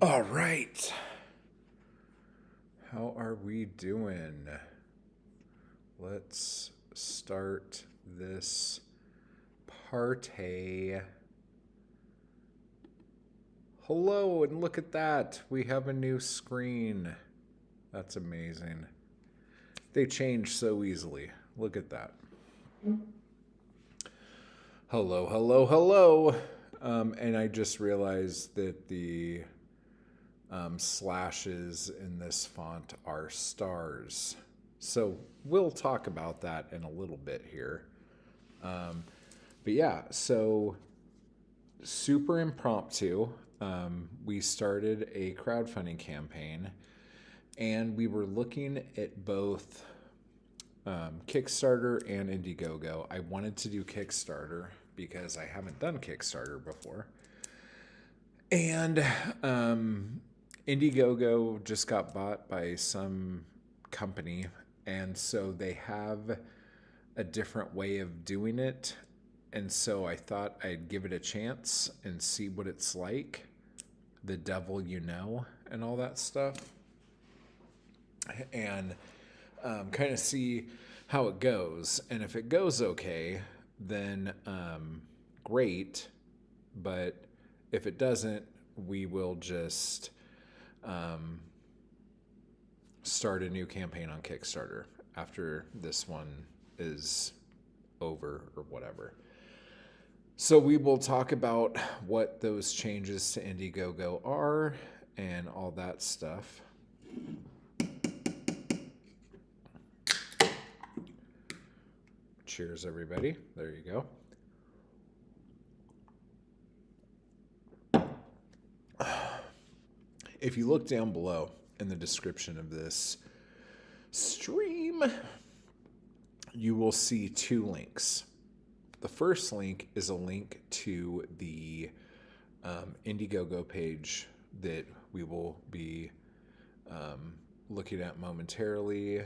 All right. How are we doing? Let's start this party. Hello, and look at that. We have a new screen. That's amazing. They change so easily. Look at that. Hello, hello, hello. And I just realized that the slashes in this font are stars. So we'll talk about that in a little bit here. But yeah, so super impromptu. We started a crowdfunding campaign and we were looking at both Kickstarter and Indiegogo. I wanted to do Kickstarter because I haven't done Kickstarter before. And Indiegogo just got bought by some company, and so they have a different way of doing it. And so I thought I'd give it a chance and see what it's like. The devil you know, and all that stuff. And kind of see how it goes. And if it goes okay, then great. But if it doesn't, we will just start a new campaign on Kickstarter after this one is over or whatever. So we will talk about what those changes to Indiegogo are and all that stuff. Cheers, everybody. There you go. If you look down below in the description of this stream, you will see two links. The first link is a link to the Indiegogo page that we will be looking at momentarily.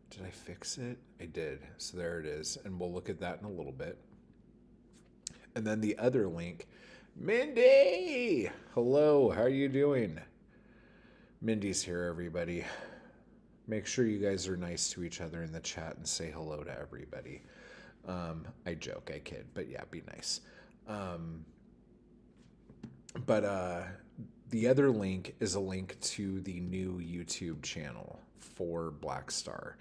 Did I fix it? I did. So there it is. And we'll look at that in a little bit. And then the other link, Mindy! Hello, how are you doing? Mindy's here, everybody. Make sure you guys are nice to each other in the chat and say hello to everybody. I joke, I kid, but yeah, be nice. But the other link is a link to the new YouTube channel for Blackstar.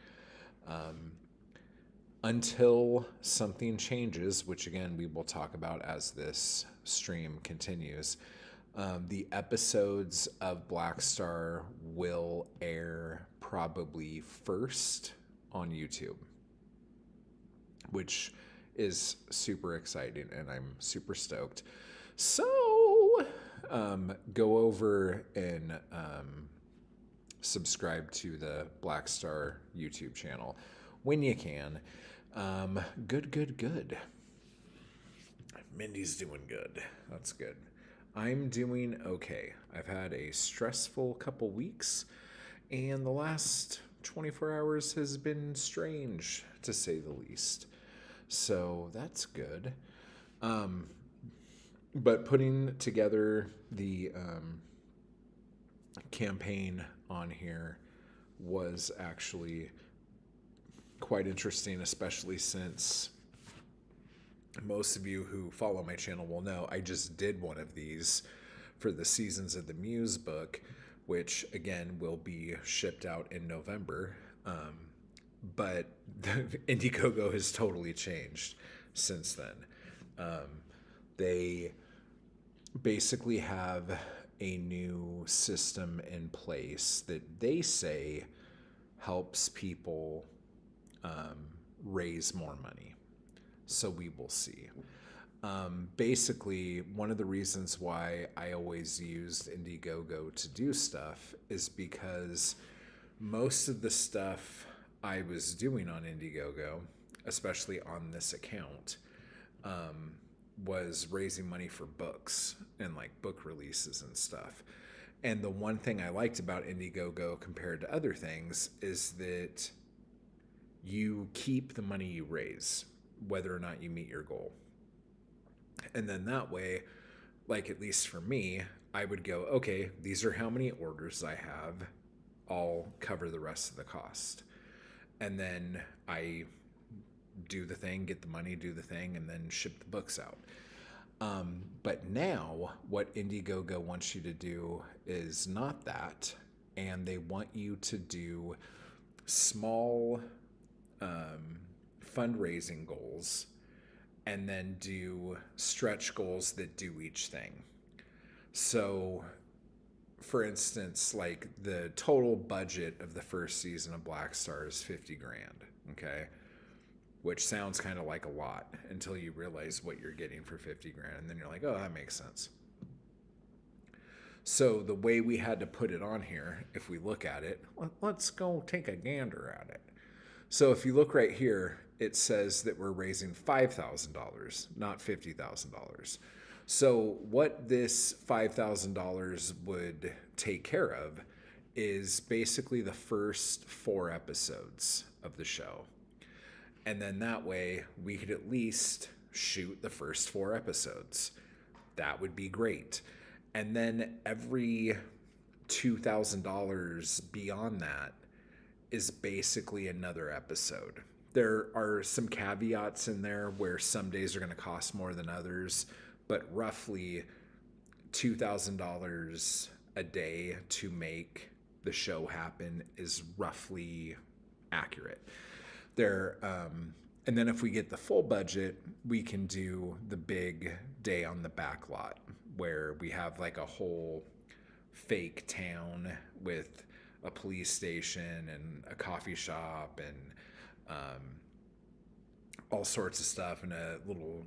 Until something changes, which again we will talk about as this stream continues, the episodes of Blackstar will air probably first on YouTube, which is super exciting and I'm super stoked. So go over and subscribe to the Blackstar YouTube channel when you can. Good. Mindy's doing good. That's good. I'm doing okay. I've had a stressful couple weeks, and the last 24 hours has been strange, to say the least. So that's good. But putting together the campaign on here was actually quite interesting, especially since most of you who follow my channel will know I just did one of these for the Seasons of the Muse book, which again will be shipped out in November. But Indiegogo has totally changed since then. They basically have a new system in place that they say helps people raise more money. So we will see. Basically, one of the reasons why I always used Indiegogo to do stuff is because most of the stuff I was doing on Indiegogo, especially on this account, was raising money for books and like book releases and stuff. And the one thing I liked about Indiegogo compared to other things is that you keep the money you raise, whether or not you meet your goal. And then that way, like at least for me, I would go, okay, these are how many orders I have. I'll cover the rest of the cost. And then I do the thing, get the money, do the thing, and then ship the books out. But now, what Indiegogo wants you to do is not that, and they want you to do small fundraising goals and then do stretch goals that do each thing. So, for instance, like the total budget of the first season of Black Star is 50 grand, okay? Which sounds kind of like a lot until you realize what you're getting for 50 grand. And then you're like, oh, that makes sense. So the way we had to put it on here, if we look at it, let's go take a gander at it. So if you look right here, it says that we're raising $5,000, not $50,000. So what this $5,000 would take care of is basically the first 4 episodes of the show. And then that way we could at least shoot the first 4 episodes. That would be great. And then every $2,000 beyond that is basically another episode. There are some caveats in there where some days are going to cost more than others, but roughly $2,000 a day to make the show happen is roughly accurate. And then if we get the full budget, we can do the big day on the back lot where we have like a whole fake town with a police station and a coffee shop and all sorts of stuff, and a little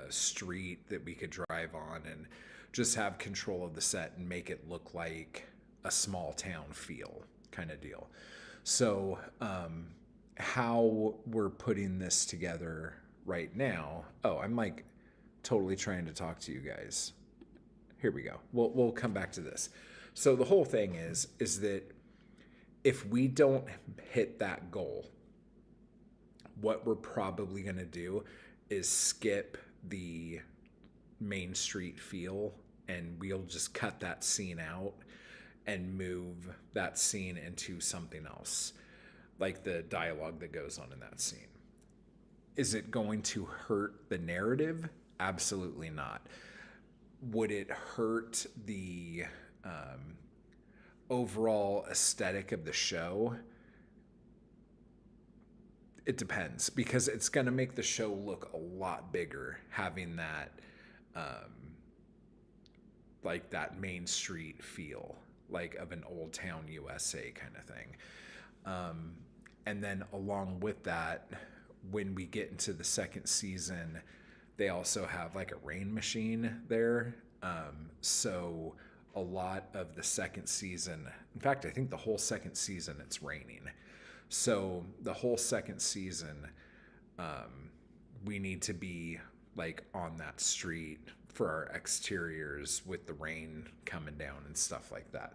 street that we could drive on and just have control of the set and make it look like a small town feel kind of deal. So how we're putting this together right now, I'm like totally trying to talk to you guys. Here we go. We'll come back to this. So the whole thing is that if we don't hit that goal, what we're probably going to do is skip the Main Street feel, and we'll just cut that scene out and move that scene into something else, like the dialogue that goes on in that scene. Is it going to hurt the narrative? Absolutely not. Would it hurt the overall aesthetic of the show? It depends, because it's going to make the show look a lot bigger having that like that Main Street feel, like of an old town USA kind of thing. And then along with that, when we get into the second season, they also have like a rain machine there. So a lot of the second season, in fact, I think the whole second season it's raining. So the whole second season, we need to be like on that street for our exteriors with the rain coming down and stuff like that.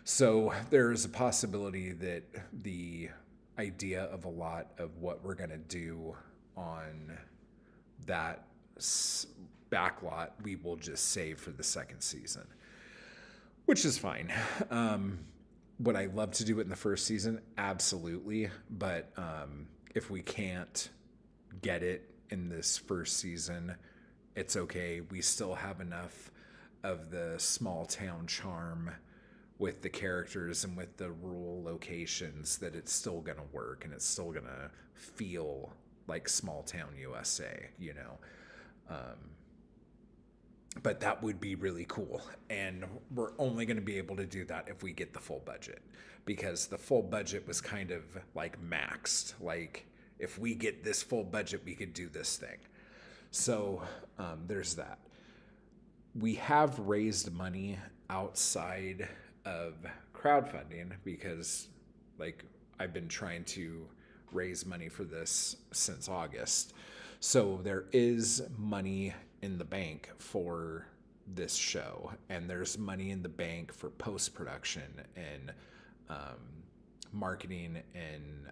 So there's a possibility that the idea of a lot of what we're going to do on that backlot, we will just save for the second season, which is fine. Would I love to do it in the first season? Absolutely. But if we can't get it in this first season, it's okay. We still have enough of the small town charm with the characters and with the rural locations that it's still going to work, and it's still going to feel like small town USA, you know? But that would be really cool. And we're only going to be able to do that if we get the full budget, because the full budget was kind of like maxed. Like, if we get this full budget, we could do this thing. So there's that. We have raised money outside of crowdfunding because, like, I've been trying to raise money for this since August. So there is money in the bank for this show, and there's money in the bank for post-production and marketing and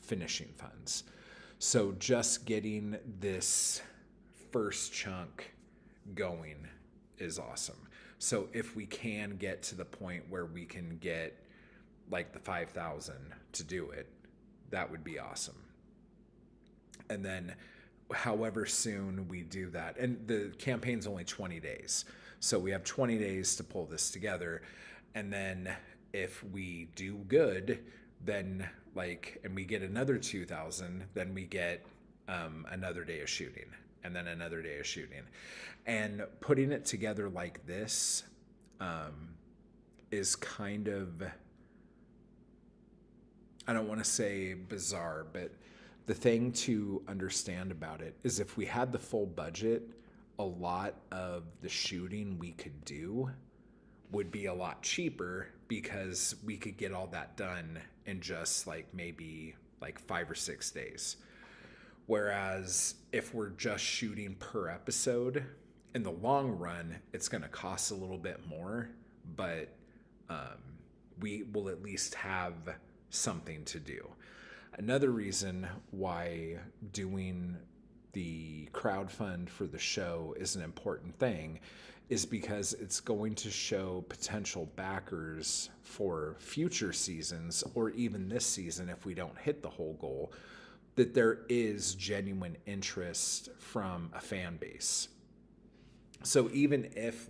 finishing funds. So just getting this first chunk going is awesome. So if we can get to the point where we can get like the 5,000 to do it, that would be awesome. And then however soon we do that, and the campaign's only 20 days. So we have 20 days to pull this together. And then if we do good, then and we get another 2,000, then we get another day of shooting, and then another day of shooting. And putting it together like this is kind of, I don't want to say bizarre, but the thing to understand about it is if we had the full budget, a lot of the shooting we could do would be a lot cheaper because we could get all that done in just maybe 5 or 6 days. Whereas if we're just shooting per episode, in the long run, it's going to cost a little bit more, but we will at least have something to do. Another reason why doing the crowdfund for the show is an important thing is because it's going to show potential backers for future seasons, or even this season if we don't hit the whole goal, that there is genuine interest from a fan base. So even if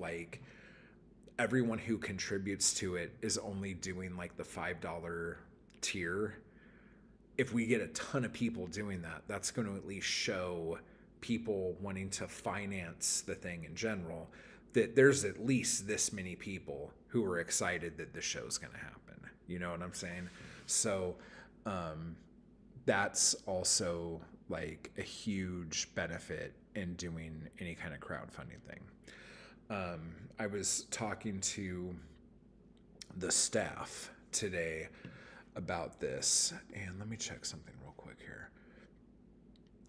everyone who contributes to it is only doing the $5 tier, if we get a ton of people doing that, that's going to at least show people wanting to finance the thing in general that there's at least this many people who are excited that the show's going to happen. You know what I'm saying? So that's also a huge benefit in doing any kind of crowdfunding thing. I was talking to the staff today about this, and let me check something real quick here.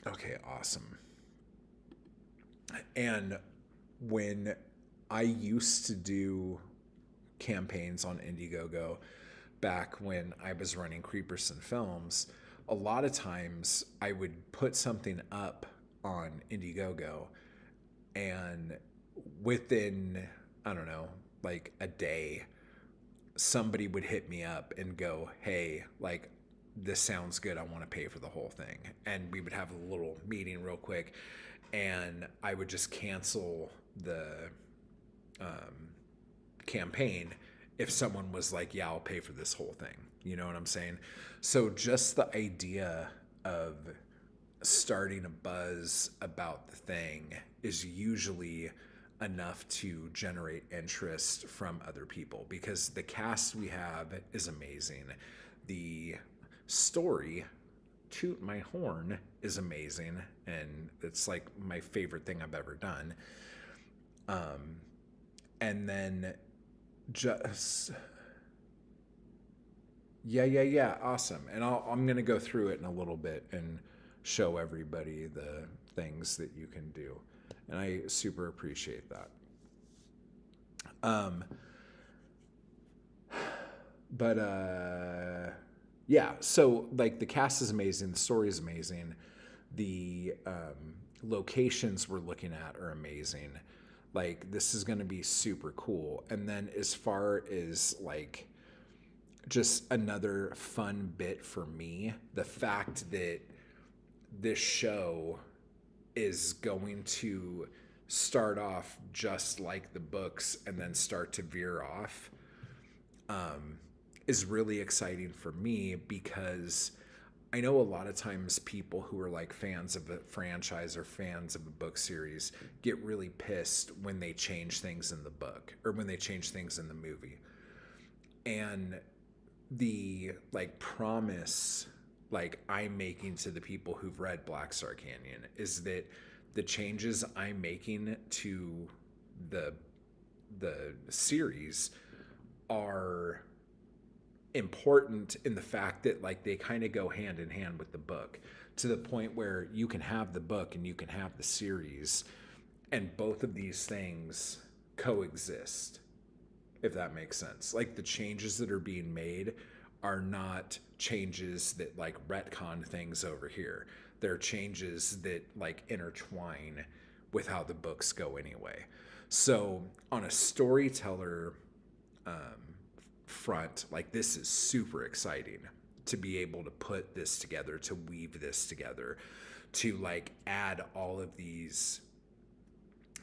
Okay, awesome. And when I used to do campaigns on Indiegogo back when I was running Creeperson Films, a lot of times I would put something up on Indiegogo, and within, I don't know, a day, somebody would hit me up and go, hey, this sounds good, I want to pay for the whole thing. And we would have a little meeting real quick, and I would just cancel the campaign if someone was yeah, I'll pay for this whole thing. You know what I'm saying? So just the idea of starting a buzz about the thing is usually enough to generate interest from other people, because the cast we have is amazing. The story, toot my horn, is amazing, and it's my favorite thing I've ever done. And then just yeah, awesome. And I'm gonna go through it in a little bit and show everybody the things that you can do, and I super appreciate that. Yeah, so the cast is amazing, the story is amazing, the locations we're looking at are amazing. This is going to be super cool. And then as far as just another fun bit for me, the fact that this show is going to start off just like the books and then start to veer off is really exciting for me, because I know a lot of times people who are fans of a franchise or fans of a book series get really pissed when they change things in the book or when they change things in the movie. And the promise I'm making to the people who've read Black Star Canyon is that the changes I'm making to the series are important in the fact that they kind of go hand in hand with the book, to the point where you can have the book and you can have the series, and both of these things coexist, if that makes sense. The changes that are being made are not changes that retcon things over here. They're changes that intertwine with how the books go anyway. So on a storyteller front, like, this is super exciting to be able to put this together, to weave this together, to like add all of these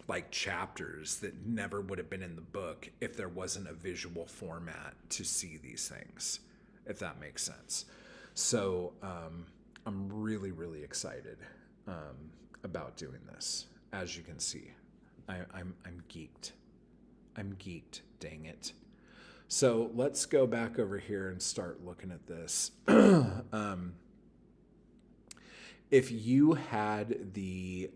like chapters that never would have been in the book if there wasn't a visual format to see these things, if that makes sense. So I'm really, really excited about doing this. As you can see, I'm geeked. I'm geeked, dang it. So let's go back over here and start looking at this. If you had the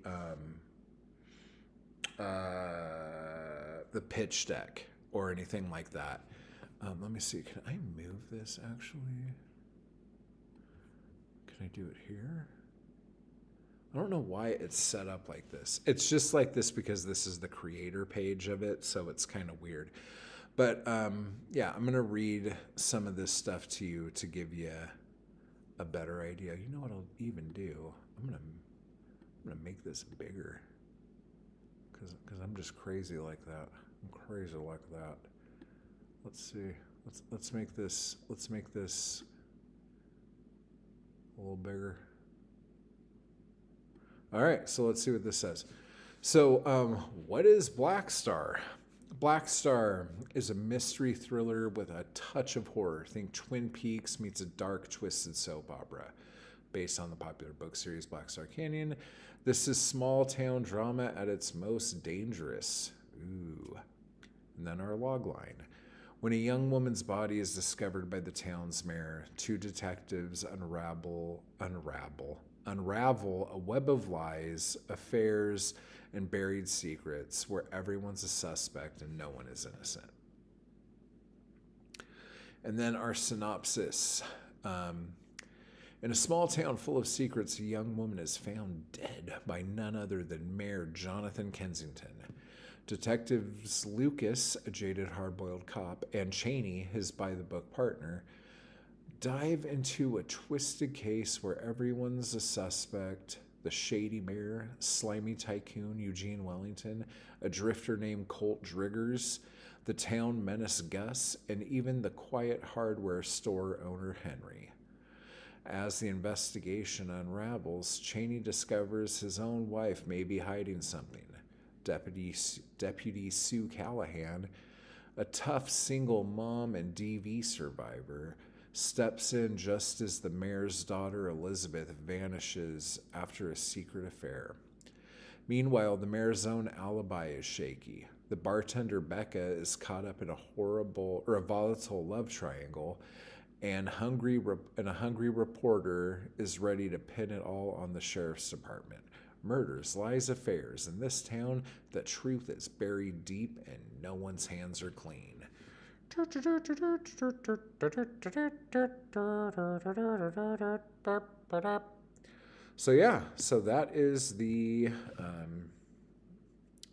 pitch deck or anything like that, let me see. Can I move this actually? Can I do it here? I don't know why it's set up like this. It's just like this because this is the creator page of it, so it's kind of weird. But yeah, I'm going to read some of this stuff to you to give you a better idea. You know what I'll even do? I'm gonna make this bigger because I'm just crazy like that. I'm crazy like that. Let's see. Let's make this a little bigger. All right, so let's see what this says. So, what is Black Star? Black Star is a mystery thriller with a touch of horror. Think Twin Peaks meets a dark, twisted soap opera. Based on the popular book series Black Star Canyon, this is small town drama at its most dangerous. Ooh. And then our log line. When a young woman's body is discovered by the town's mayor, two detectives unravel a web of lies, affairs, and buried secrets where everyone's a suspect and no one is innocent. And then our synopsis. In a small town full of secrets, a young woman is found dead by none other than Mayor Jonathan Kensington. Detectives Lucas, a jaded hard-boiled cop, and Cheney, his by-the-book partner, dive into a twisted case where everyone's a suspect. The shady mayor, slimy tycoon Eugene Wellington, a drifter named Colt Driggers, the town menace Gus, and even the quiet hardware store owner Henry. As the investigation unravels, Cheney discovers his own wife may be hiding something. Deputy Sue Callahan, a tough single mom and DV survivor, steps in just as the mayor's daughter Elizabeth vanishes after a secret affair. Meanwhile, the mayor's own alibi is shaky. The bartender Becca is caught up in a volatile love triangle, and a hungry reporter is ready to pin it all on the sheriff's department. Murders, lies, affairs. In this town, the truth is buried deep and no one's hands are clean. So yeah, so that is the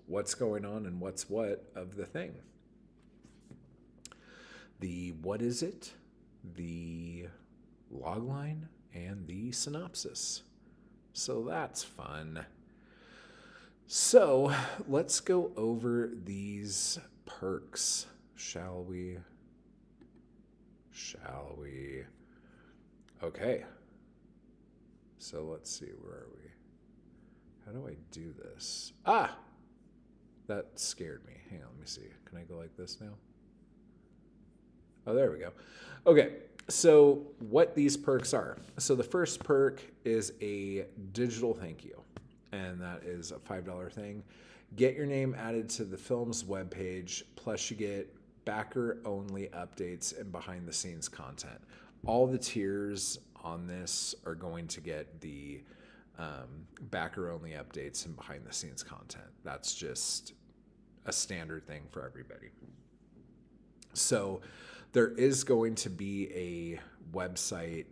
what's going on and what's what of the thing. The what is it, the logline, and the synopsis. So that's fun. So let's go over these perks, shall we? Okay. So let's see, where are we? How do I do this? Ah! That scared me. Hang on, let me see. Can I go like this now? Oh, there we go. Okay, so what these perks are. So the first perk is a digital thank you, and that is a $5 thing. Get your name added to the film's webpage, plus you get backer-only updates and behind-the-scenes content. All the tiers on this are going to get the backer-only updates and behind-the-scenes content. That's just a standard thing for everybody. So there is going to be a website,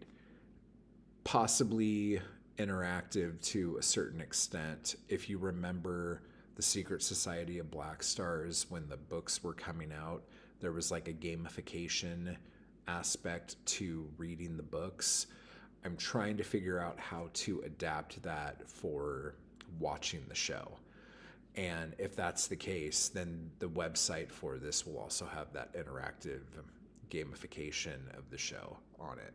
possibly interactive to a certain extent. If you remember the Secret Society of Black Stars, when the books were coming out, there was like a gamification aspect to reading the books. I'm trying to figure out how to adapt that for watching the show. And if that's the case, then the website for this will also have that interactive gamification of the show on it.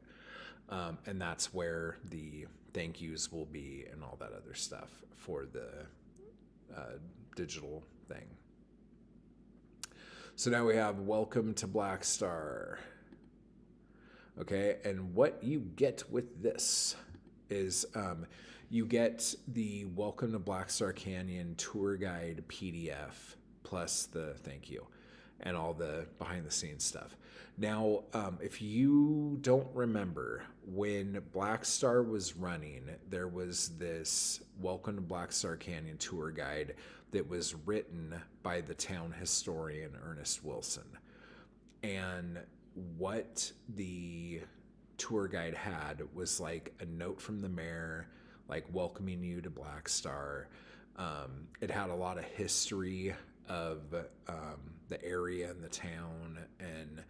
And that's where the thank yous will be and all that other stuff for the digital thing. So now we have Welcome to Black Star. Okay, and what you get with this is you get the Welcome to Black Star Canyon tour guide PDF plus the thank you and all the behind the scenes stuff. Now, if you don't remember, when Black Star was running, there was this Welcome to Black Star Canyon tour guide that was written by the town historian Ernest Wilson. And what the tour guide had was like a note from the mayor, like welcoming you to Black Star. It had a lot of history of the area and the town, and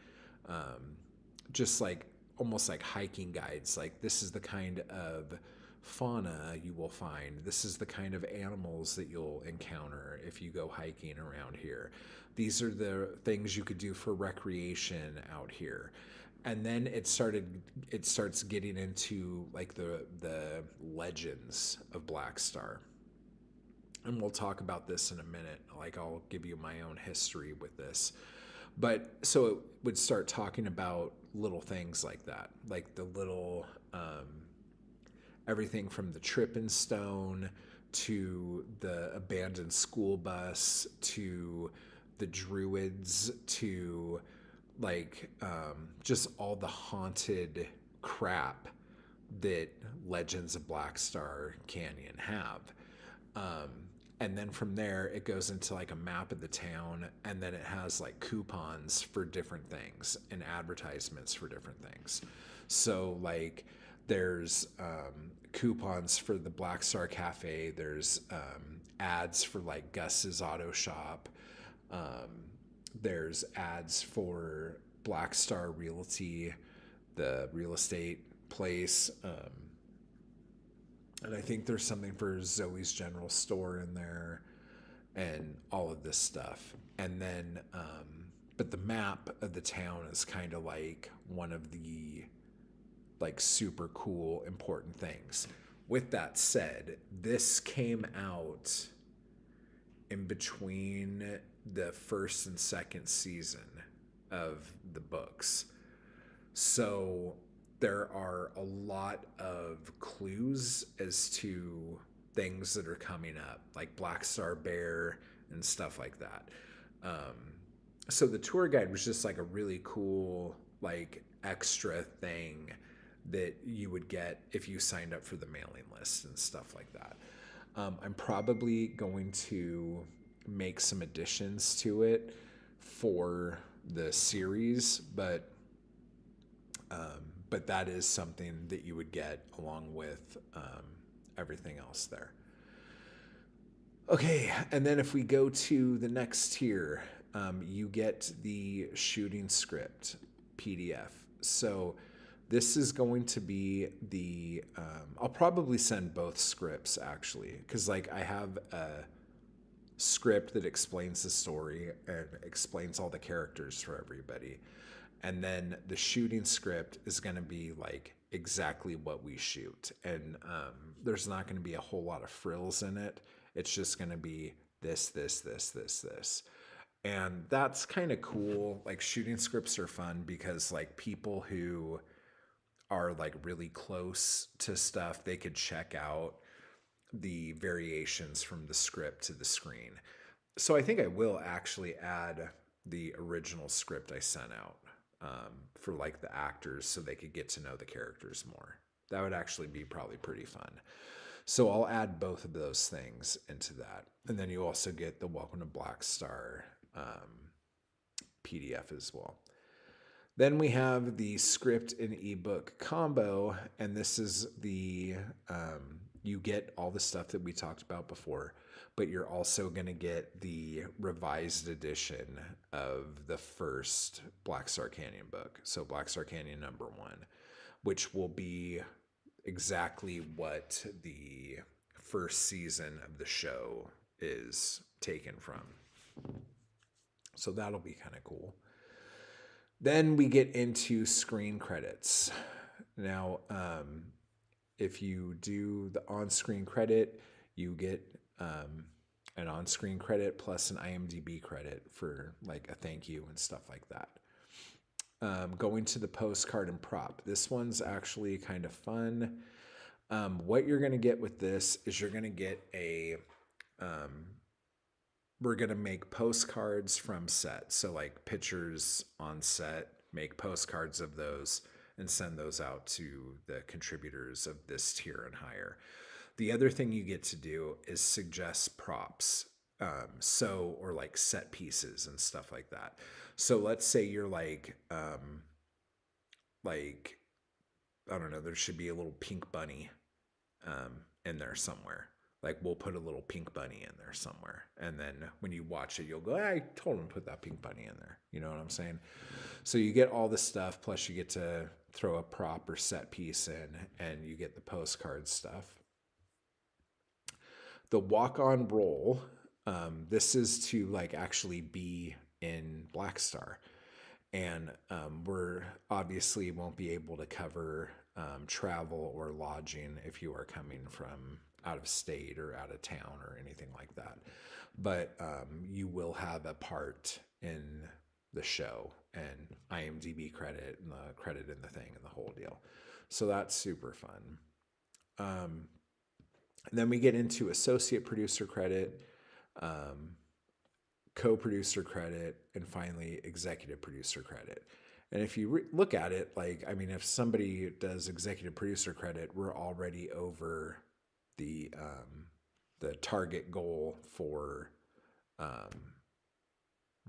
just like almost like hiking guides. Like, this is the kind of fauna you will find. This is the kind of animals that you'll encounter if you go hiking around here. These are the things you could do for recreation out here. And then it starts getting into like the legends of Black Star. And we'll talk about this in a minute. Like, I'll give you my own history with this. But so it would start talking about little things like that, like the little everything from the tripping stone to the abandoned school bus to the druids to like just all the haunted crap that Legends of Black Star Canyon have. And then from there, it goes into like a map of the town, and then it has like coupons for different things and advertisements for different things. So like there's coupons for the Black Star Cafe. There's ads for like Gus's Auto Shop. There's ads for Black Star Realty, the real estate place. And I think there's something for Zoe's General Store in there and all of this stuff. And then, but the map of the town is kind of like one of the like super cool, important things. With that said, this came out in between the first and second season of the books. So there are a lot of clues as to things that are coming up, like Black Star Bear and stuff like that. So the tour guide was just like a really cool, like extra thing that you would get if you signed up for the mailing list and stuff like that. I'm probably going to make some additions to it for the series, but that is something that you would get along with everything else there. Okay, and then if we go to the next tier, you get the shooting script PDF. So this is going to be the, I'll probably send both scripts actually, because like I have a script that explains the story and explains all the characters for everybody. And then the shooting script is going to be like exactly what we shoot. And there's not going to be a whole lot of frills in it. It's just going to be this. And that's kind of cool. Like, shooting scripts are fun because like people who are like really close to stuff, they could check out the variations from the script to the screen. So I think I will actually add the original script I sent out for like the actors so they could get to know the characters more. That would actually be probably pretty fun. So I'll add both of those things into that. And then you also get the Welcome to Black Star PDF as well. Then we have the script and ebook combo, and this is the, you get all the stuff that we talked about before, but you're also going to get the revised edition of the first Black Star Canyon book. So Black Star Canyon #1, which will be exactly what the first season of the show is taken from. So that'll be kind of cool. Then we get into screen credits. Now, if you do the on-screen credit, you get an on-screen credit plus an IMDb credit for like a thank you and stuff like that. Going to the postcard and prop. This one's actually kind of fun. What you're going to get with this is you're going to get we're going to make postcards from set. So like pictures on set, make postcards of those and send those out to the contributors of this tier and higher. The other thing you get to do is suggest props. Or like set pieces and stuff like that. So let's say you're like, I don't know, there should be a little pink bunny in there somewhere. Like we'll put a little pink bunny in there somewhere. And then when you watch it, you'll go, I told him to put that pink bunny in there. You know what I'm saying? So you get all this stuff, plus you get to throw a prop or set piece in, and you get the postcard stuff. The walk-on roll, this is to like actually be in Blackstar. And we're obviously won't be able to cover travel or lodging if you are coming from out of state or out of town or anything like that. But you will have a part in the show and IMDb credit and the credit in the thing and the whole deal. So that's super fun. And then we get into associate producer credit, co-producer credit, and finally executive producer credit. And if you look at it, like, I mean, if somebody does executive producer credit, we're already over the target goal for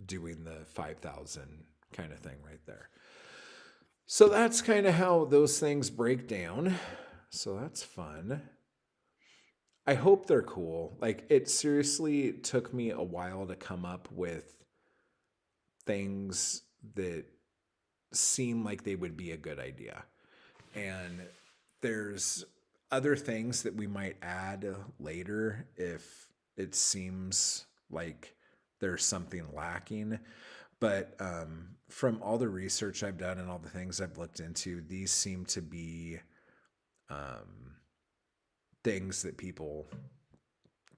doing the 5,000 kind of thing right there. So that's kind of how those things break down. So that's fun. I hope they're cool. Like, it seriously took me a while to come up with things that seem like they would be a good idea. And there's other things that we might add later if it seems like there's something lacking. But from all the research I've done and all the things I've looked into, these seem to be things that people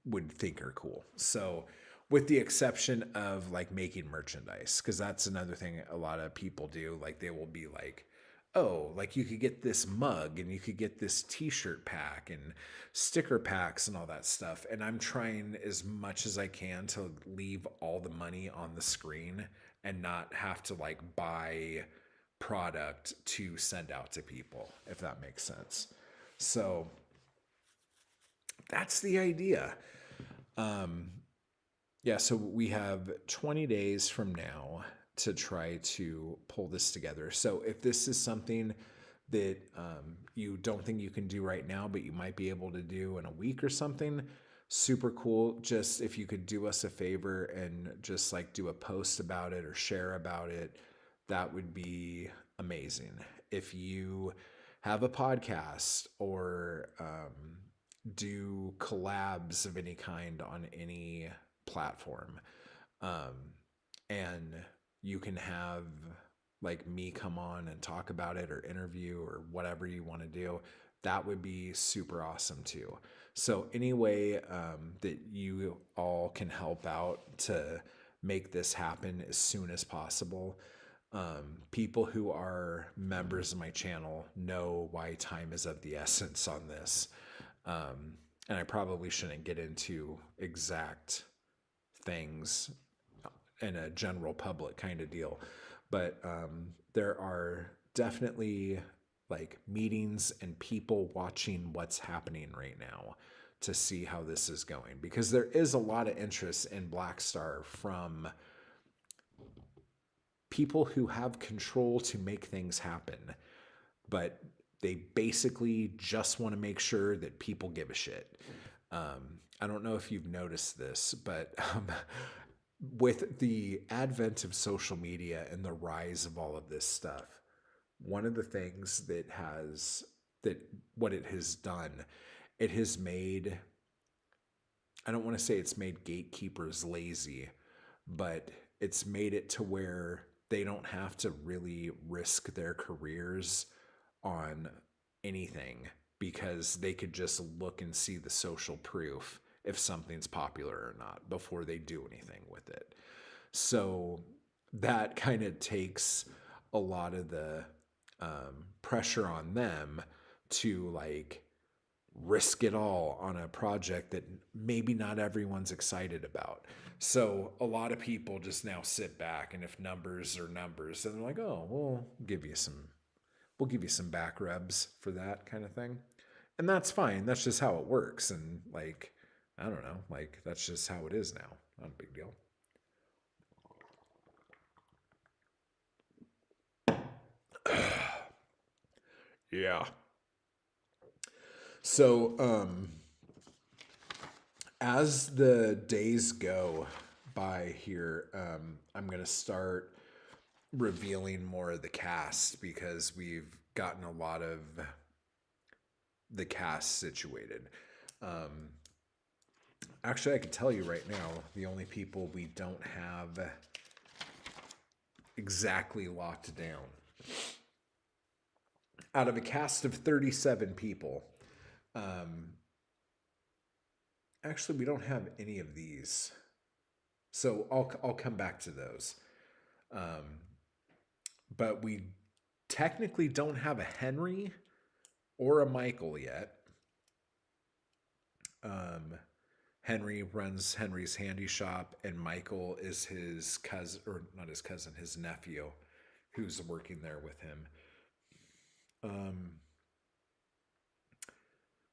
would think are cool. So with the exception of like making merchandise, because that's another thing a lot of people do. Like they will be like, oh, like you could get this mug and you could get this t-shirt pack and sticker packs and all that stuff. And I'm trying as much as I can to leave all the money on the screen and not have to like buy product to send out to people, if that makes sense. So that's the idea. So we have 20 days from now to try to pull this together. So if this is something that you don't think you can do right now, but you might be able to do in a week or something, super cool. Just if you could do us a favor and just like do a post about it or share about it, that would be amazing. If you have a podcast or do collabs of any kind on any platform, and you can have like me come on and talk about it or interview or whatever you want to do, that would be super awesome too. So any way that you all can help out to make this happen as soon as possible. People who are members of my channel know why time is of the essence on this. And I probably shouldn't get into exact things in a general public kind of deal, but there are definitely like meetings and people watching what's happening right now to see how this is going, because there is a lot of interest in Blackstar from people who have control to make things happen, but they basically just want to make sure that people give a shit. I don't know if you've noticed this, but with the advent of social media and the rise of all of this stuff, one of the things what it has done, it has made, I don't want to say it's made gatekeepers lazy, but it's made it to where they don't have to really risk their careers on anything because they could just look and see the social proof if something's popular or not before they do anything with it. So that kind of takes a lot of the pressure on them to like risk it all on a project that maybe not everyone's excited about. So a lot of people just now sit back, and if numbers are numbers, then they're like, oh, we'll give you some back rubs for that kind of thing. And that's fine. That's just how it works. And like, I don't know, like that's just how it is now. Not a big deal. Yeah. So, as the days go by here, I'm going to start revealing more of the cast because we've gotten a lot of the cast situated. Um, Actually, I can tell you right now, the only people we don't have exactly locked down out of a cast of 37 people. Um, Actually, we don't have any of these. So I'll come back to those. Um, but we technically don't have a Henry or a Michael yet. Um, Henry runs Henry's Handy Shop, and Michael is his cousin, or not his cousin, his nephew, who's working there with him. Um,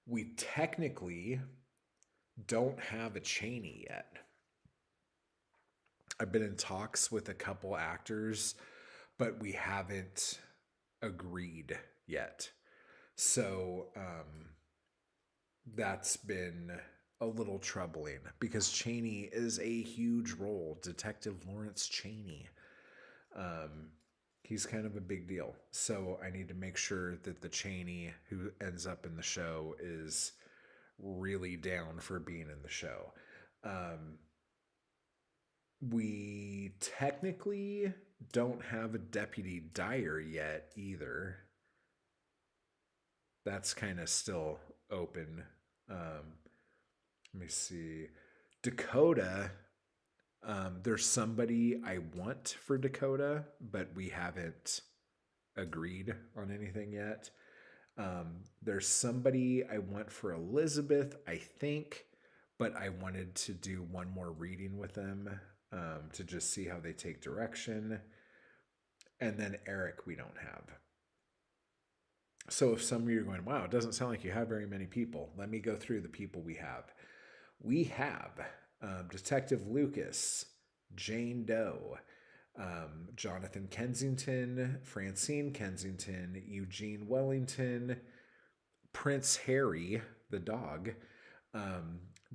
we technically don't have a Cheney yet. I've been in talks with a couple actors, but we haven't agreed yet. So that's been a little troubling because Cheney is a huge role. Detective Lawrence Cheney. Um, he's kind of a big deal. So I need to make sure that the Cheney who ends up in the show is really down for being in the show. We technically don't have a Deputy Dyer yet either. That's kind of still open. Let me see. Dakota, there's somebody I want for Dakota, but we haven't agreed on anything yet. There's somebody I want for Elizabeth, I think, but I wanted to do one more reading with them to just see how they take direction. And then Eric, we don't have. So if some of you are going, wow, it doesn't sound like you have very many people, let me go through the people we have. We have Detective Lucas, Jane Doe, Jonathan Kensington, Francine Kensington, Eugene Wellington, Prince Harry, the dog,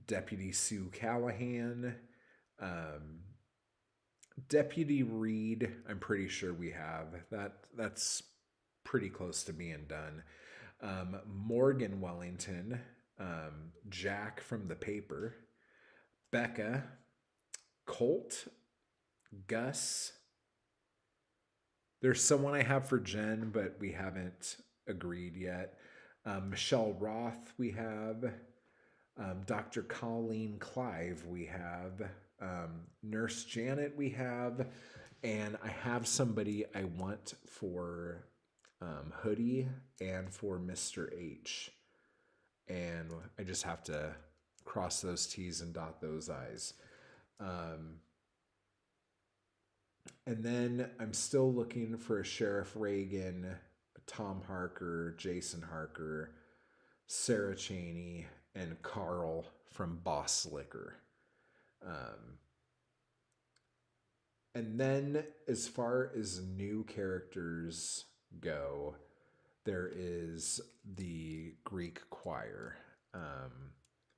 Deputy Sue Callahan, Deputy Reed. I'm pretty sure we have that. That's pretty close to being done. Morgan Wellington, Jack from the paper, Becca, Colt, Gus. There's someone I have for Jen, but we haven't agreed yet. Michelle Roth, we have. Dr. Colleen Clive, we have. Nurse Janet, we have. And I have somebody I want for Hoodie and for Mr. H. And I just have to cross those T's and dot those I's. And then I'm still looking for a Sheriff Reagan, Tom Harker, Jason Harker, Sarah Cheney, and Carl from Boss Liquor. And then as far as new characters go, there is the Greek choir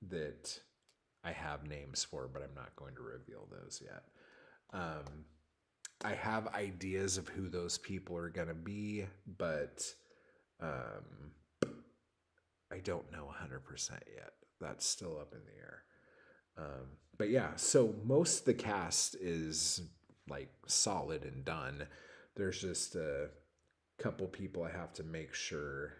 that I have names for, but I'm not going to reveal those yet. I have ideas of who those people are going to be, but I don't know 100% yet. That's still up in the air. But yeah, so most of the cast is like solid and done. There's just a couple people I have to make sure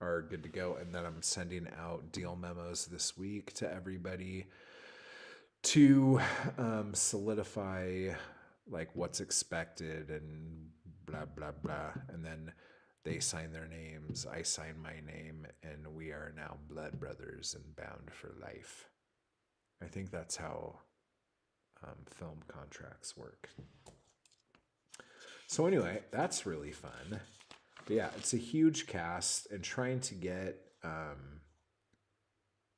are good to go. And then I'm sending out deal memos this week to everybody to solidify like what's expected and blah, blah, blah. And then they sign their names, I sign my name, and we are now blood brothers and bound for life. I think that's how film contracts work. So anyway, that's really fun. But yeah, it's a huge cast, and trying to get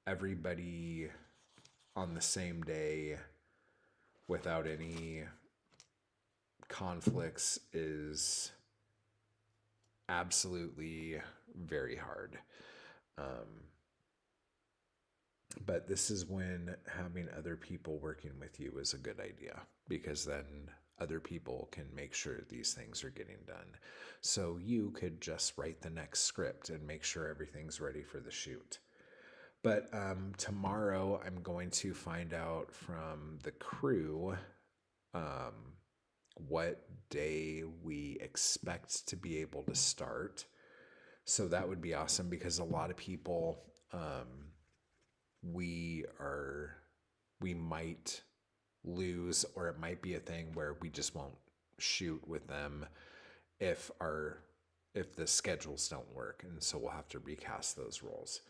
everybody on the same day without any conflicts is absolutely very hard. But this is when having other people working with you is a good idea, because then other people can make sure these things are getting done. So you could just write the next script and make sure everything's ready for the shoot. But tomorrow I'm going to find out from the crew what day we expect to be able to start. So that would be awesome, because a lot of people we might lose, or it might be a thing where we just won't shoot with them if the schedules don't work, and so we'll have to recast those roles.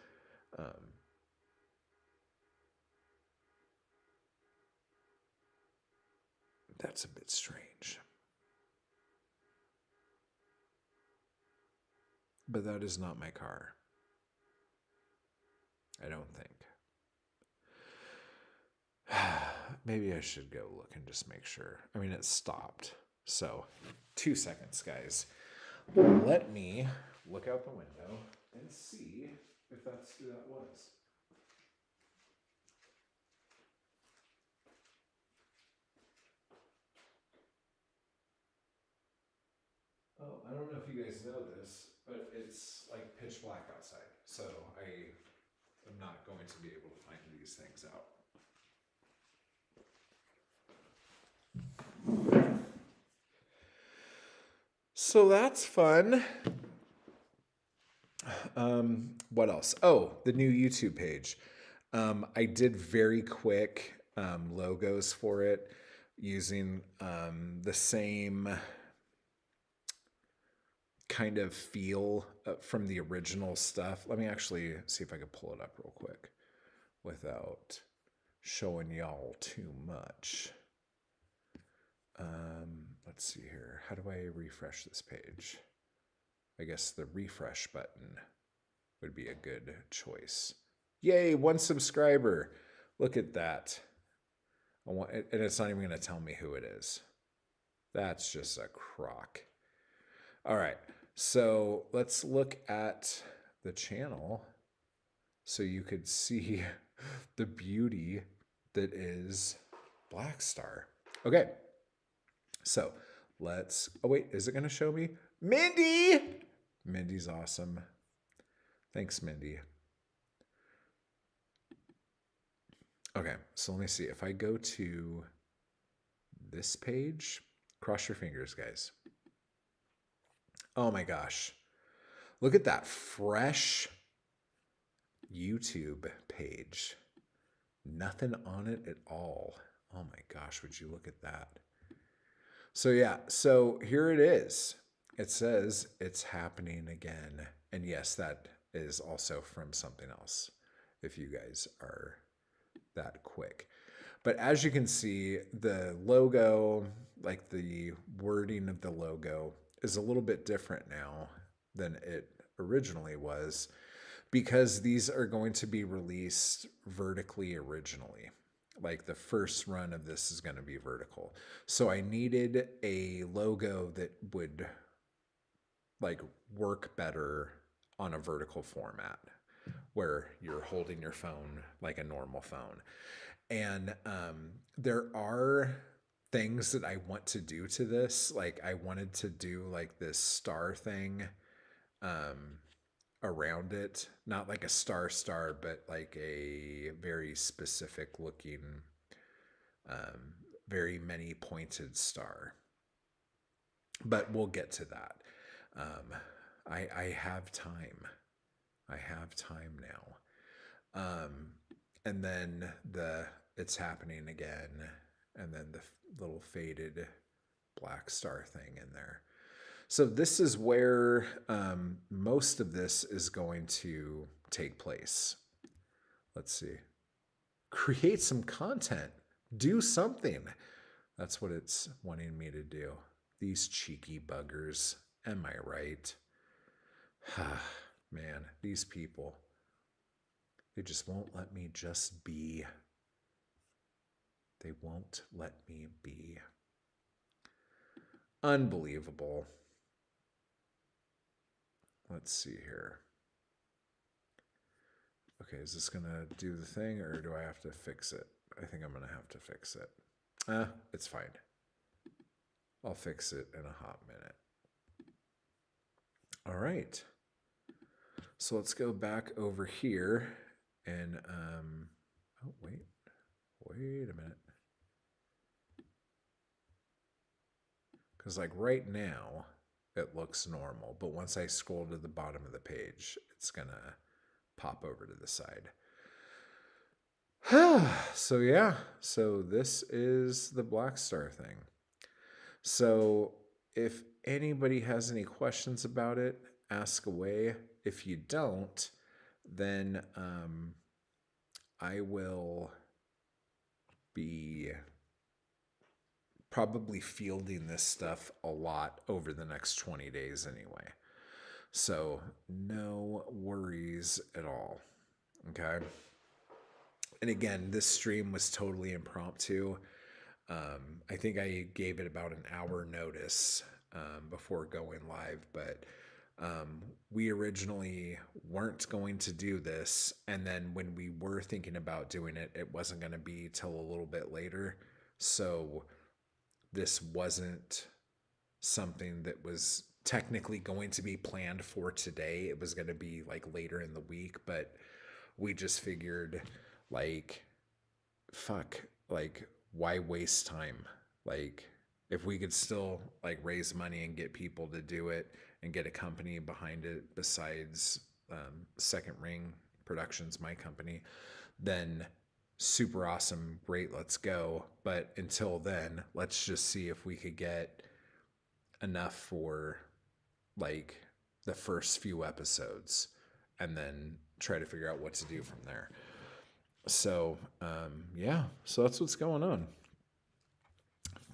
That's a bit strange, but that is not my car, I don't think. Maybe I should go look and just make sure. I mean, it stopped. So 2 seconds, guys. Let me look out the window and see if that's who that was. Oh, I don't know if you guys know this, but it's like pitch black outside. So I am not going to be able to find these things out. So that's fun. What else? Oh, the new YouTube page. I did very quick logos for it using the same kind of feel from the original stuff. Let me actually see if I can pull it up real quick without showing y'all too much. Let's see here. How do I refresh this page? I guess the refresh button would be a good choice. Yay, 1 subscriber. Look at that. And it's not even going to tell me who it is. That's just a crock. All right, so let's look at the channel so you could see the beauty that is Blackstar. Okay, so let's, oh wait, is it going to show me? Mindy! Mindy's awesome. Thanks, Mindy. Okay, so let me see. If I go to this page, cross your fingers, guys. Oh my gosh. Look at that fresh YouTube page. Nothing on it at all. Oh my gosh, would you look at that? So yeah, so here it is. It says it's happening again. And yes, that is also from something else, if you guys are that quick. But as you can see, the logo, like the wording of the logo, is a little bit different now than it originally was, because these are going to be released vertically originally. Like the first run of this is going to be vertical. So I needed a logo that would like work better on a vertical format where you're holding your phone like a normal phone. And there are things that I want to do to this. Like I wanted to do like this star thing around it, not like a star, but like a very specific looking, um, very many pointed star. But we'll get to that. Um, I have time. I have time now. And then the it's happening again, and then the little faded black star thing in there. So this is where most of this is going to take place. Let's see. Create some content. Do something. That's what it's wanting me to do. These cheeky buggers. Am I right? Man, these people. They just won't let me just be. They won't let me be. Unbelievable. Let's see here. Okay, is this going to do the thing, or do I have to fix it? I think I'm going to have to fix it. It's fine. I'll fix it in a hot minute. All right. So let's go back over here and, oh, wait a minute. Because like right now, it looks normal, but once I scroll to the bottom of the page, it's gonna pop over to the side. So yeah, so this is the Black Star thing. So if anybody has any questions about it, ask away. If you don't, then I will be probably fielding this stuff a lot over the next 20 days anyway. So no worries at all. Okay. And again, this stream was totally impromptu. I think I gave it about an hour notice before going live, but we originally weren't going to do this. And then when we were thinking about doing it, it wasn't going to be till a little bit later. So this wasn't something that was technically going to be planned for today. It was going to be like later in the week, but we just figured like, fuck, like why waste time? Like if we could still like raise money and get people to do it and get a company behind it besides Second Ring Productions, my company, then super awesome, great, let's go. But until then, let's just see if we could get enough for like the first few episodes and then try to figure out what to do from there. So yeah, so that's what's going on.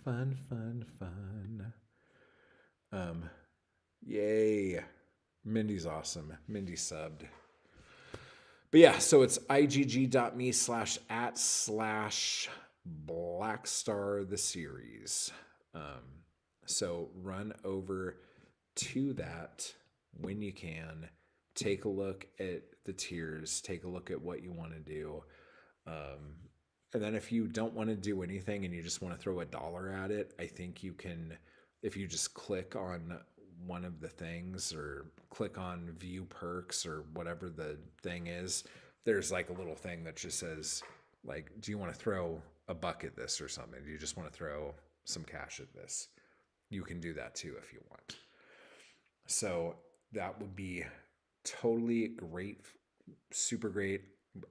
Fun. Yay. Mindy's awesome. Mindy subbed. But yeah, so it's igg.me/@/Blackstar the series. So run over to that when you can. Take a look at the tiers. Take a look at what you want to do. And then if you don't want to do anything and you just want to throw $1 at it, I think you can, if you just click on one of the things or click on view perks or whatever the thing is, there's like a little thing that just says like, do you want to throw $1 at this or something? Do you just want to throw some cash at this? You can do that too if you want. So that would be totally great, super great.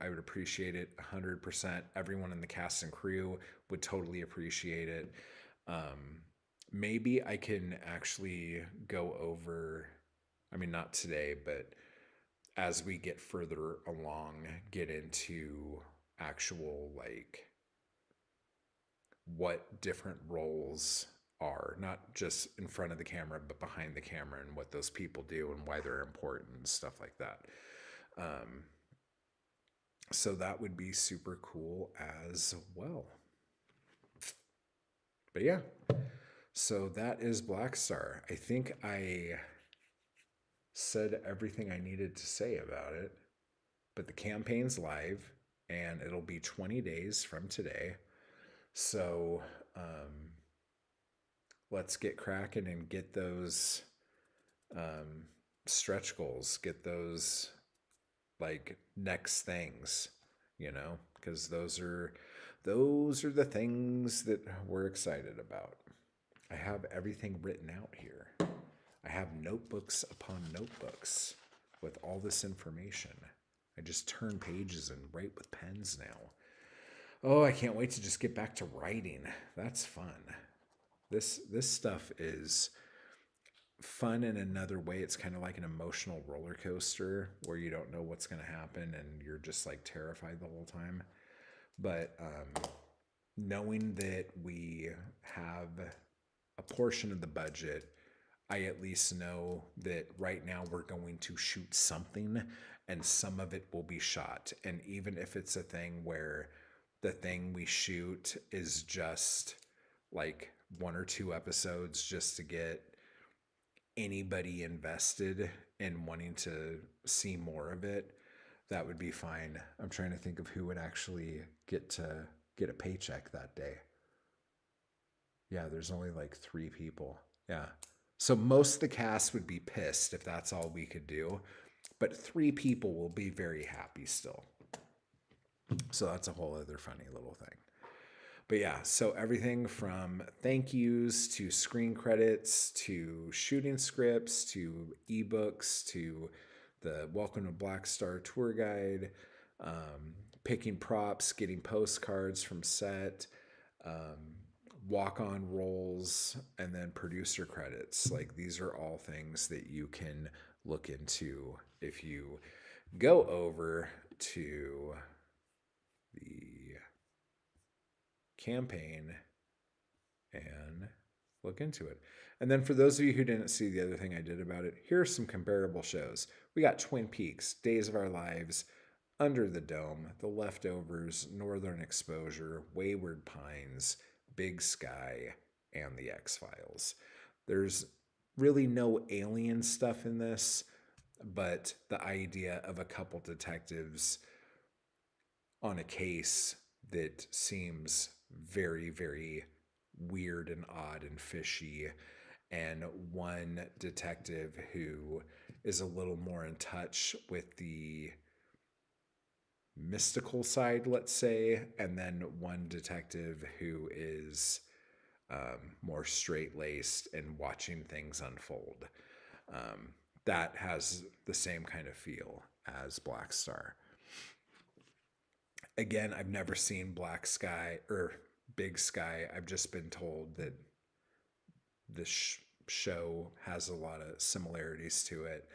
I would appreciate it 100%. Everyone in the cast and crew would totally appreciate it. Maybe I can actually go over, I mean, not today, but as we get further along, get into actual, like, what different roles are, not just in front of the camera, but behind the camera and what those people do and why they're important and stuff like that. So that would be super cool as well. But yeah, so that is Black Star. I think I said everything I needed to say about it, but the campaign's live and it'll be 20 days from today. So let's get cracking and get those stretch goals, get those like next things, because those are the things that we're excited about. I have everything written out here. I have notebooks upon notebooks with all this information. I just turn pages and write with pens now. Oh, I can't wait to just get back to writing. That's fun. This stuff is fun in another way. It's kind of like an emotional roller coaster where you don't know what's going to happen and you're just like terrified the whole time. But knowing that we have a portion of the budget, I at least know that right now we're going to shoot something and some of it will be shot. And even if it's a thing where the thing we shoot is just like 1 or 2 episodes just to get anybody invested in wanting to see more of it, that would be fine. I'm trying to think of who would actually get a paycheck that day. Yeah, there's only like 3 people. Yeah. So most of the cast would be pissed if that's all we could do, but 3 people will be very happy still. So that's a whole other funny little thing. But yeah, so everything from thank yous to screen credits to shooting scripts to ebooks to the Welcome to Black Star tour guide, picking props, getting postcards from set, walk-on roles, and then producer credits. Like these are all things that you can look into if you go over to the campaign and look into it. And then for those of you who didn't see the other thing I did about it, here are some comparable shows. We got Twin Peaks, Days of Our Lives, Under the Dome, The Leftovers, Northern Exposure, Wayward Pines, Big Sky, and The X-Files. There's really no alien stuff in this, but the idea of a couple detectives on a case that seems very, very weird and odd and fishy, and one detective who is a little more in touch with the mystical side, let's say, and then one detective who is more straight-laced and watching things unfold. That has the same kind of feel as Black Star. Again, I've never seen Black Sky or Big Sky. I've just been told that this show has a lot of similarities to it.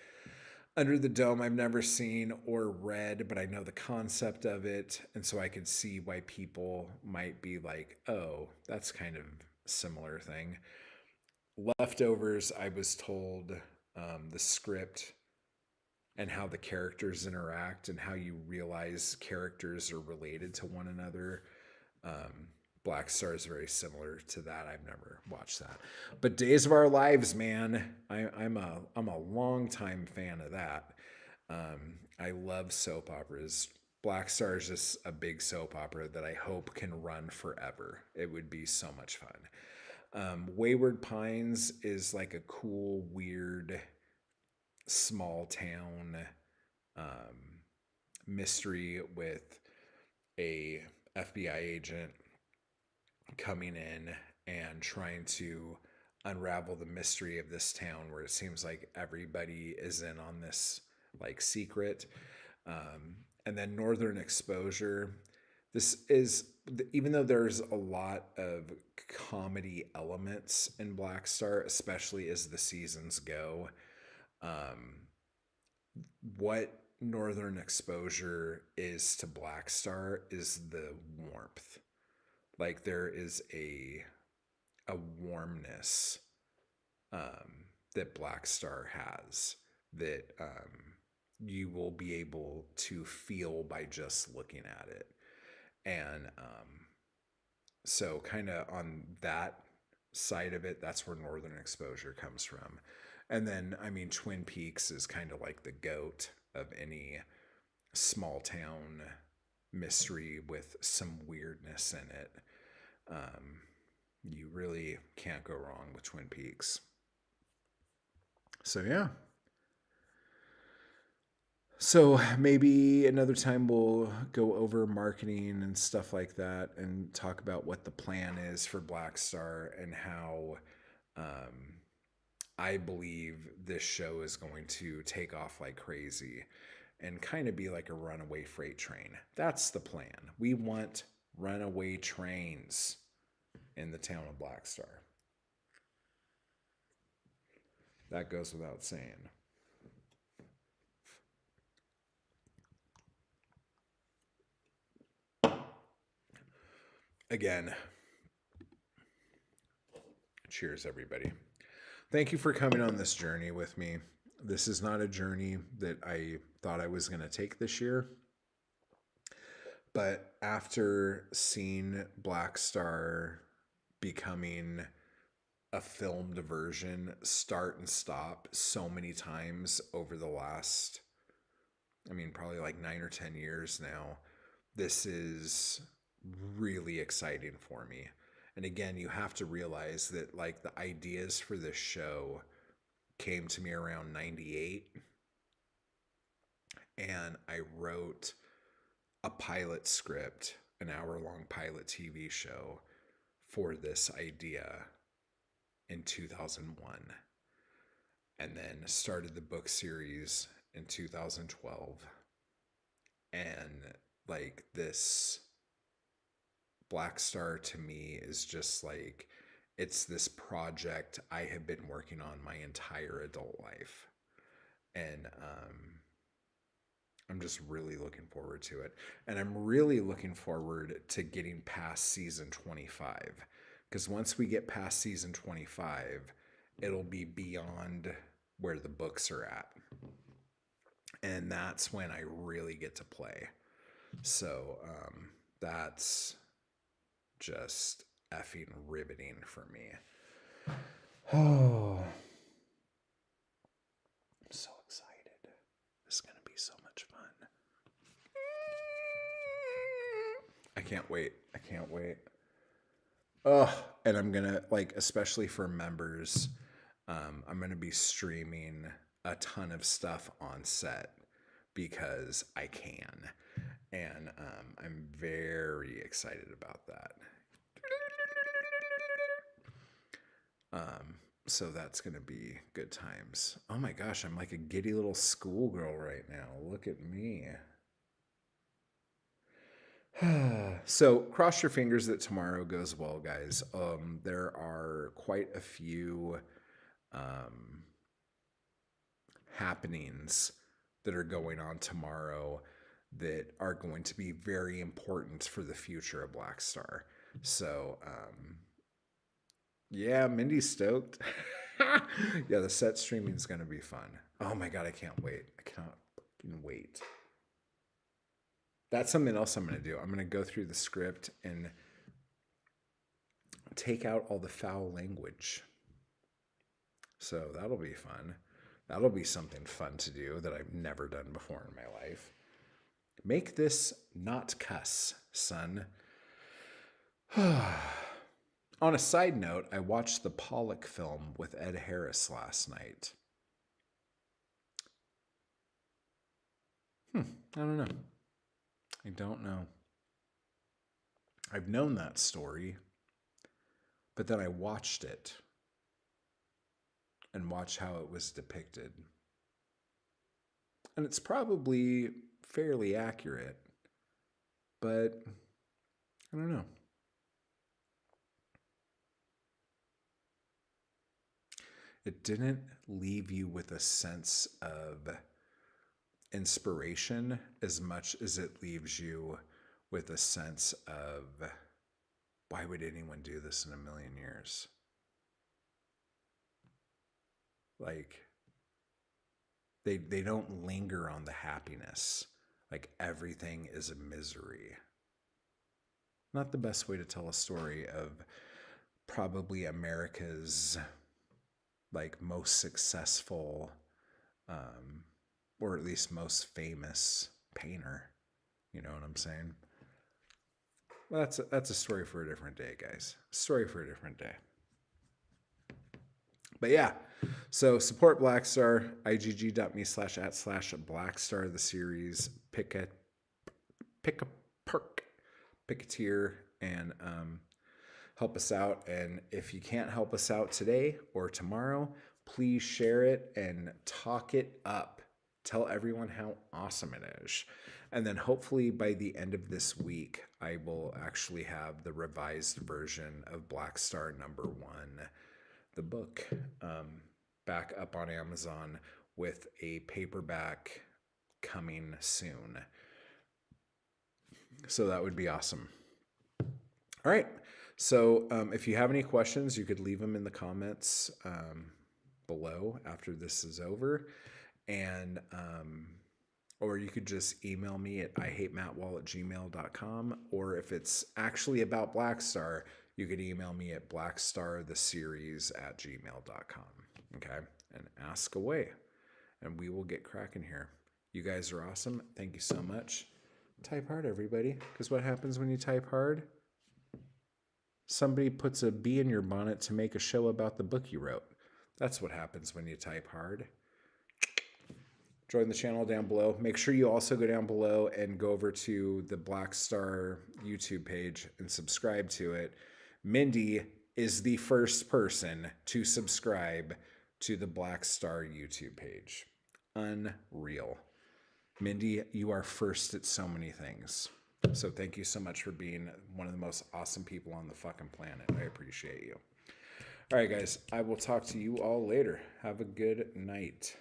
Under the Dome, I've never seen or read, but I know the concept of it. And so I could see why people might be like, oh, that's kind of a similar thing. Leftovers, I was told the script and how the characters interact and how you realize characters are related to one another. Black Star is very similar to that. I've never watched that, but Days of Our Lives, man, I'm a long time fan of that. I love soap operas. Black Star is just a big soap opera that I hope can run forever. It would be so much fun. Wayward Pines is like a cool, weird, small town mystery with a FBI agent coming in and trying to unravel the mystery of this town where it seems like everybody is in on this like secret. And then Northern Exposure. This is, even though there's a lot of comedy elements in Black Star, especially as the seasons go, what Northern Exposure is to Black Star is the warmth. Like there is a warmness that Black Star has that you will be able to feel by just looking at it. And so kind of on that side of it, that's where Northern Exposure comes from. And then, I mean, Twin Peaks is kind of like the goat of any small town mystery with some weirdness in it. You really can't go wrong with Twin Peaks. So yeah, So maybe another time we'll go over marketing and stuff like that and talk about what the plan is for Black Star and how I believe this show is going to take off like crazy and kind of be like a runaway freight train. That's the plan. We want runaway trains in the town of Black Star. That goes without saying. Again, cheers, everybody. Thank you for coming on this journey with me. This is not a journey that I thought I was going to take this year. But after seeing Black Star becoming a filmed version start and stop so many times over the last, probably like 9 or 10 years now, this is really exciting for me. And again, you have to realize that like the ideas for this show came to me around 98, and I wrote a pilot script, an hour-long pilot TV show for this idea in 2001, and then started the book series in 2012. And like this Black Star to me is just like, it's this project I have been working on my entire adult life. And I'm just really looking forward to it. And I'm really looking forward to getting past season 25. Because once we get past season 25, it'll be beyond where the books are at. And that's when I really get to play. So that's just effing riveting for me. Oh, I'm so excited. This is going to be so much fun. I can't wait. I can't wait. Oh, and I'm going to, like, especially for members, I'm going to be streaming a ton of stuff on set because I can. And I'm very excited about that. So that's going to be good times. Oh my gosh, I'm like a giddy little schoolgirl right now. Look at me. So cross your fingers that tomorrow goes well, guys. There are quite a few happenings that are going on tomorrow that are going to be very important for the future of Black Star. So, yeah, Mindy's stoked. Yeah, the set streaming is going to be fun. Oh my God, I can't wait. I cannot fucking wait. That's something else I'm going to do. I'm going to go through the script and take out all the foul language. So that'll be fun. That'll be something fun to do that I've never done before in my life. Make this not cuss, son. On a side note, I watched the Pollock film with Ed Harris last night. I don't know. I don't know. I've known that story, but then I watched it and watched how it was depicted. And it's probably fairly accurate, but I don't know. It didn't leave you with a sense of inspiration as much as it leaves you with a sense of, why would anyone do this in a million years? Like, they don't linger on the happiness. Like, everything is a misery. Not the best way to tell a story of probably America's like most successful, or at least most famous painter. You know what I'm saying? Well, that's a story for a different day, guys. Story for a different day. But yeah, So support Blackstar, igg.me/@/Blackstar, the series. Pick a perk, pick a tier, and help us out. And if you can't help us out today or tomorrow, please share it and talk it up. Tell everyone how awesome it is. And then hopefully by the end of this week, I will actually have the revised version of Blackstar #1, the book, back up on Amazon with a paperback coming soon. So that would be awesome. All right. So if you have any questions, you could leave them in the comments below after this is over. And or you could just email me at ihatemattwall@gmail.com. Or if it's actually about Blackstar, you could email me at blackstartheseries@gmail.com. Okay? And ask away. And we will get cracking here. You guys are awesome. Thank you so much. Type hard, everybody. Because what happens when you type hard? Somebody puts a bee in your bonnet to make a show about the book you wrote. That's what happens when you type hard. Join the channel down below. Make sure you also go down below and go over to the Blackstar YouTube page and subscribe to it. Mindy is the first person to subscribe to the Blackstar YouTube page. Unreal. Mindy, you are first at so many things. So thank you so much for being one of the most awesome people on the fucking planet. I appreciate you. All right, guys, I will talk to you all later. Have a good night.